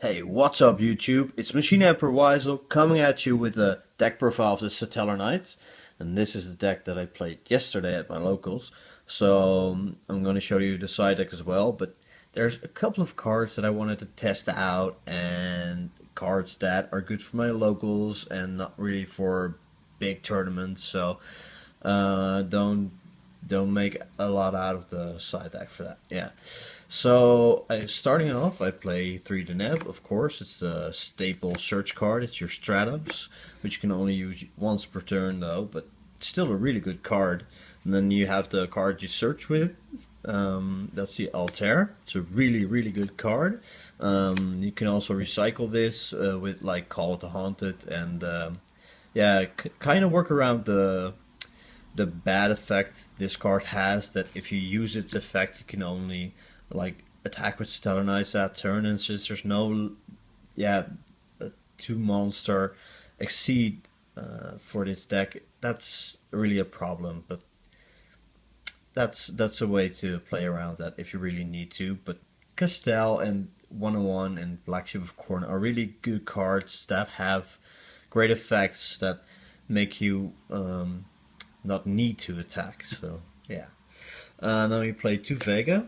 Hey, what's up YouTube? It's Machine Emperor Weisel coming at you with the deck profile of the Satellarknight. And this is the deck that I played yesterday at my locals. So I'm going to show you the side deck as well. But there's a couple of cards that I wanted to test out, and cards that are good for my locals and not really for big tournaments. So don't make a lot out of the side deck for that. Yeah. So starting off, I play 3 Deneb. Of course, it's a staple search card. It's your Stratos, which you can only use once per turn though, but it's still a really good card. And then you have the card you search with. That's the Altair. It's a really good card. You can also recycle this with like Call of the Haunted, and yeah, kind of work around the bad effect this card has, that if you use its effect you can only like attack with Satellarknight that turn, and since there's no 2 monster exceed for this deck, that's really a problem. But that's a way to play around that if you really need to. But Castell and 101 and Black Sheep of Corn are really good cards that have great effects that make you not need to attack. So yeah. Now we play 2 Vega.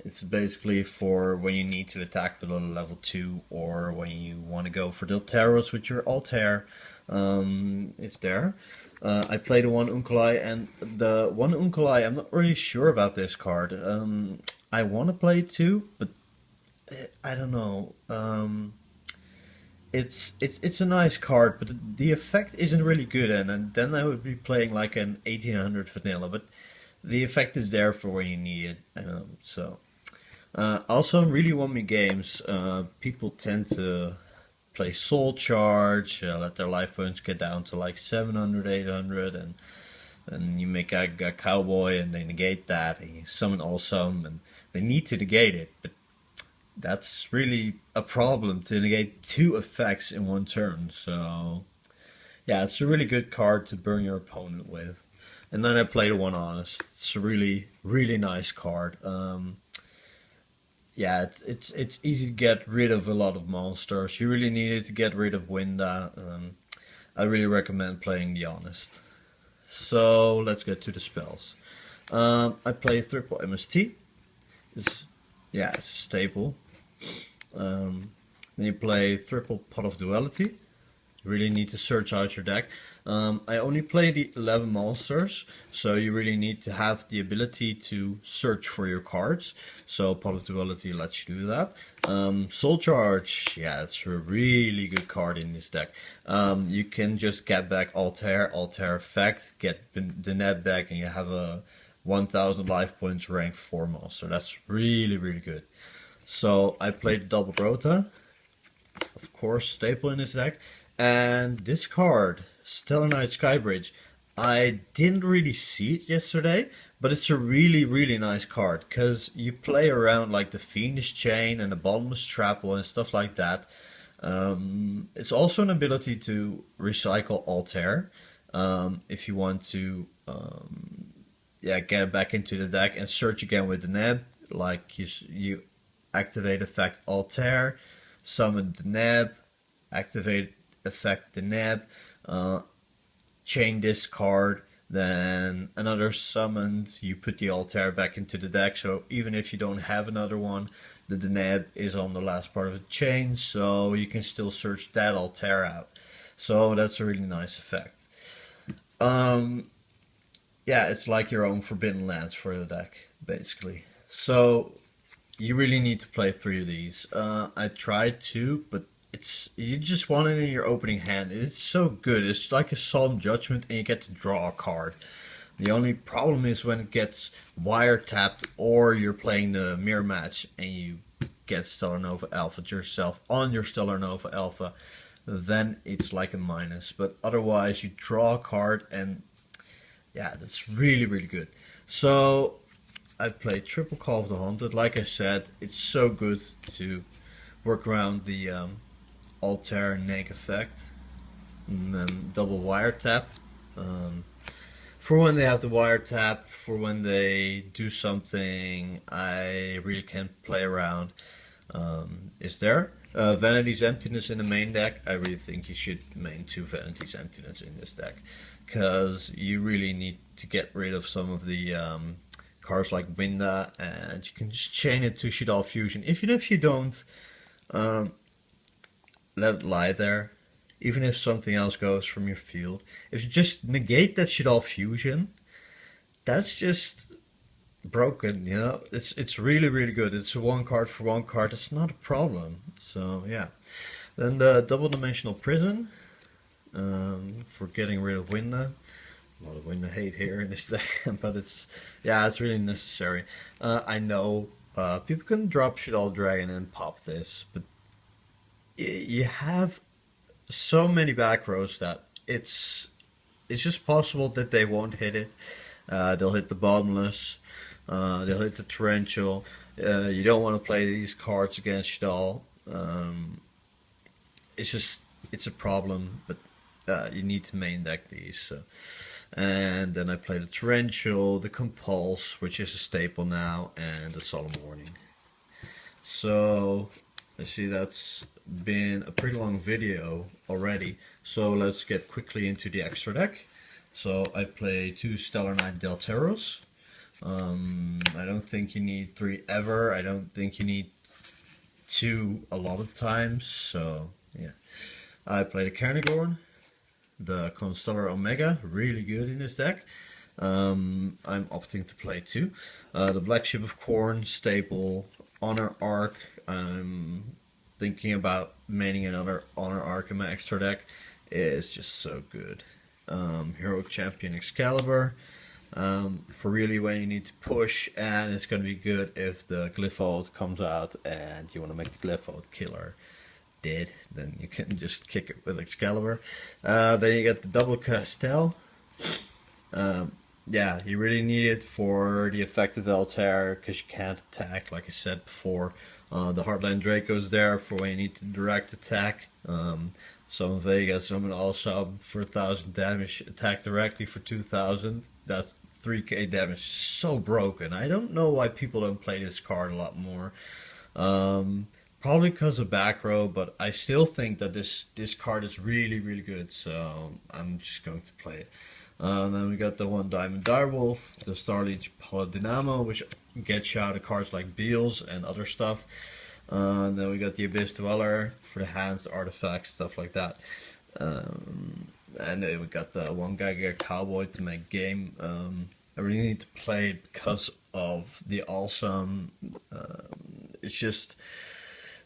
It's basically for when you need to attack below level 2, or when you want to go for the Taros with your Altair. It's there. I played the 1 Unkalai, and the 1 Unkalai, I'm not really sure about this card. I want to play it too, but I don't know. It's a nice card, but the effect isn't really good, and then I would be playing like an 1800 vanilla, but the effect is there for when you need it. So also in really 1v games, people tend to play Soul Charge, let their life points get down to like 700, 800, and you make a cowboy and they negate that, and you summon Awesome, and they need to negate it, but that's really a problem to negate 2 effects in 1 turn. So yeah, it's a really good card to burn your opponent with. And then I played 1 Honest. It's a really nice card. Yeah, it's easy to get rid of a lot of monsters. You really needed to get rid of Winda. I really recommend playing the Honest. So let's get to the spells. I play triple MST. It's a staple. Then you play triple Pot of Duality. You really need to search out your deck. I only play the 11 monsters, so you really need to have the ability to search for your cards. So Pot of Duality lets you do that. Soul Charge, yeah, it's a really good card in this deck. You can just get back Altair effect, get the net back, and you have a 1000 life points rank 4 monster. That's really good. So I played double Grota, of course, staple in this deck. And this card, Satellarknight Skybridge, I didn't really see it yesterday, but it's a really nice card, because you play around like the Fiendish Chain and the Bottomless Trapple and stuff like that. It's also an ability to recycle Altair if you want to get it back into the deck and search again with the Neb. Like you activate effect Altair, summon the Neb, activate effect the Neb, chain this card, then another summoned, you put the Altair back into the deck. So even if you don't have another one, the Deneb is on the last part of the chain, so you can still search that Altair out. So that's a really nice effect. Yeah, it's like your own Forbidden Lands for the deck, basically. So you really need to play 3 of these. I tried 2, but you just want it in your opening hand. It's so good. It's like a Solemn Judgment, and you get to draw a card. The only problem is when it gets wiretapped, or you're playing the mirror match and you get Stellar Nova Alpha yourself on your Stellar Nova Alpha, then it's like a minus. But otherwise, you draw a card, and yeah, that's really good. So I played triple Call of the Haunted. Like I said, it's so good to work around the Altair neg effect, and then double wiretap for when they have the wiretap, for when they do something I really can't play around. Is there Vanity's Emptiness in the main deck. I really think you should main 2 Vanity's Emptiness in this deck, because you really need to get rid of some of the cards like Winda, and you can just chain it to Shaddoll Fusion. Even if you don't let it lie there, even if something else goes from your field, if you just negate that Shaddoll Fusion, that's just broken, you know. It's really really good. It's a 1 card for 1 card. It's not a problem. So yeah. Then the double dimensional prison, for getting rid of Winda. A lot of Winda hate here in this deck, but it's really necessary. I know people can drop Shaddoll Dragon and pop this, but you have so many back rows that it's just possible that they won't hit it. They'll hit the bottomless. They'll hit the torrential. You don't want to play these cards against Shaddoll. It's a problem, but you need to main deck these. So. And then I play the torrential, the compulse, which is a staple now, and the solemn warning. So I see that's been a pretty long video already. So let's get quickly into the extra deck. So I play 2 Satellarknight Delteros. I don't think you need 3 ever. I don't think you need 2 a lot of times. So yeah, I play the Carnagorn, the Constellar Omega, really good in this deck. I'm opting to play 2. The Black Ship of Corn, staple, Honor Arc. I'm thinking about maining another Honor Arc in my extra deck. It's just so good. Hero Champion Excalibur, for really when you need to push, and it's going to be good if the Glyphode comes out and you want to make the Glyphode killer dead, then you can just kick it with Excalibur. Then you get the double Castell. Yeah, you really need it for the effective Altair, because you can't attack, like I said before. The Heartland Draco's there for when you need to direct attack. Summon Vega, summon Allsub for 1000 damage, attack directly for 2000. That's 3k damage. So broken. I don't know why people don't play this card a lot more. Probably because of back row, but I still think that this card is really really good, so I'm just going to play it. Then we got the 1 Diamond Direwolf, the Starleech Paladinamo, which gets you out of cards like Beals and other stuff. Then we got the Abyss Dweller for the hands, the artifacts, stuff like that. And then we got the 1 Giga Cowboy to make game. I really need to play it because of the awesome. It's just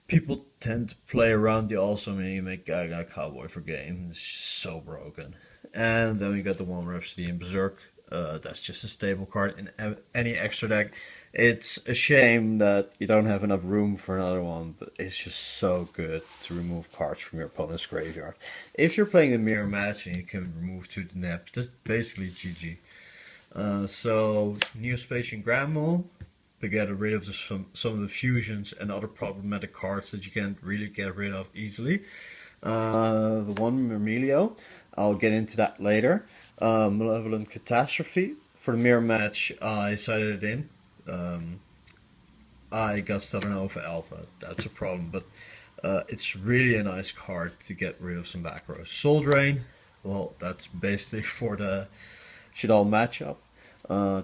people tend to play around the awesome and you make Giga Cowboy for game. It's just so broken. And then we got the 1 Rhapsody in Berserk. That's just a stable card in any extra deck. It's a shame that you don't have enough room for another one, but it's just so good to remove cards from your opponent's graveyard. If you're playing a mirror match and you can remove 2 Dneps, that's basically GG. So, Neospatian Grandmole to get rid of some of the fusions and other problematic cards that you can't really get rid of easily. The 1 Mermelio, I'll get into that later. Malevolent Catastrophe. For the mirror match, I sided it in. I got Stellarnova Alpha. That's a problem, but it's really a nice card to get rid of some back rows. Soul Drain, well, that's basically for the Shaddoll matchup.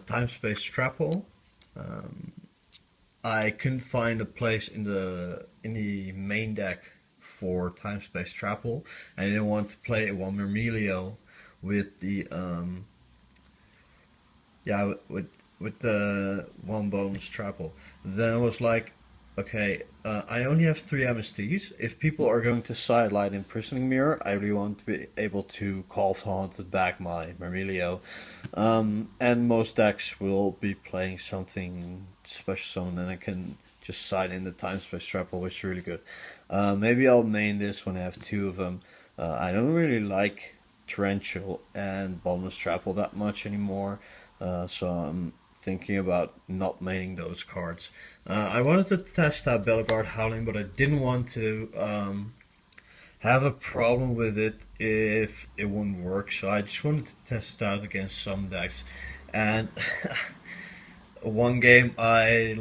Time Space Trap Hole. I couldn't find a place in the main deck for Time Space Trap Hole. I didn't want to play a 1 Mermelio with the with the 1 bottomless Trap Hole. Then I was like, okay, I only have 3 MSTs. If people are going to sidelight Imprisoning Mirror, I really want to be able to call Haunted back my Mermelio. And most decks will be playing something special summon, and I can just side in the Time Space Trap Hole, which is really good. Maybe I'll main this when I have 2 of them. I don't really like Torrential and Bottomless Trap Hole that much anymore, so I'm thinking about not maining those cards. I wanted to test out Bellegarde Howling, but I didn't want to have a problem with it if it wouldn't work, so I just wanted to test it out against some decks. And one game I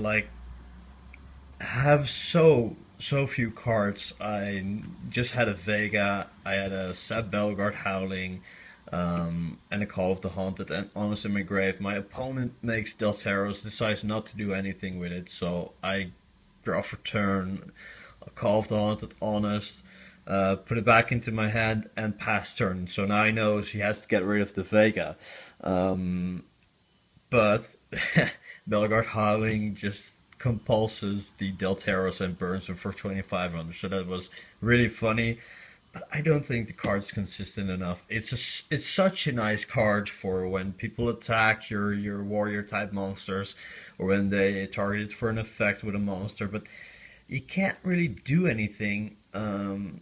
have so so few cards. I just had a Vega, I had a Seb Bellegarde Howling, and a Call of the Haunted, and Honest in my grave. My opponent makes Delteros, decides not to do anything with it, so I draw for turn, a Call of the Haunted, Honest, put it back into my hand, and pass turn. So now he knows he has to get rid of the Vega. But Bellegarde Howling just compulses the Delteros and burns him for 2500. So that was really funny. But I don't think the card's consistent enough. It's such a nice card for when people attack your warrior type monsters, or when they target it for an effect with a monster. But you can't really do anything in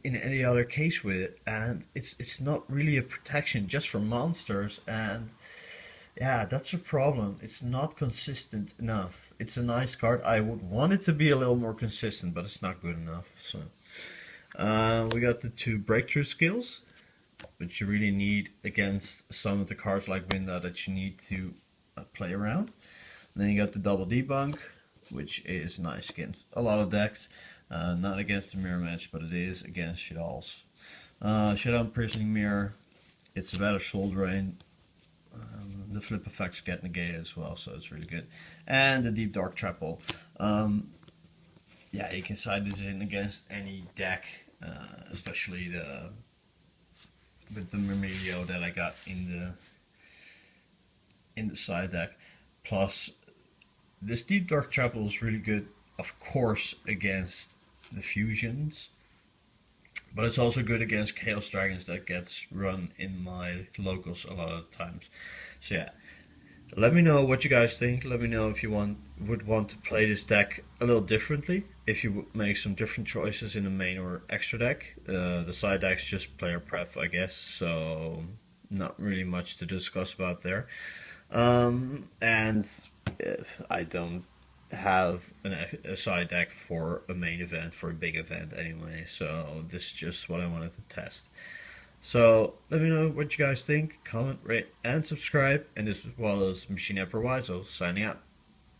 any other case with it, and it's not really a protection just for monsters. And yeah, that's a problem. It's not consistent enough. It's a nice card. I would want it to be a little more consistent, but it's not good enough. So we got the two breakthrough skills, which you really need against some of the cards like Winda that you need to play around. And then you got the double debunk, which is nice against a lot of decks. Not against the mirror match, but it is against shaddolls. Shadow Imprisoning Mirror. It's a better soul drain. The flip effects get negated as well, so it's really good. And the Deep Dark Trapple. Yeah, you can side this in against any deck, especially with the Myrmidio that I got in the side deck. Plus, this Deep Dark Trapple is really good, of course, against the fusions, but it's also good against Chaos Dragons that gets run in my locals a lot of times. So yeah, let me know what you guys think. Let me know if you would want to play this deck a little differently, if you would make some different choices in the main or extra deck. The side deck's just player pref, I guess, so not really much to discuss about there. And I don't have a side deck for a main event, for a big event anyway, so this is just what I wanted to test. So let me know what you guys think, comment, rate, and subscribe, and this as well as Machine Emperor Wiseau signing out.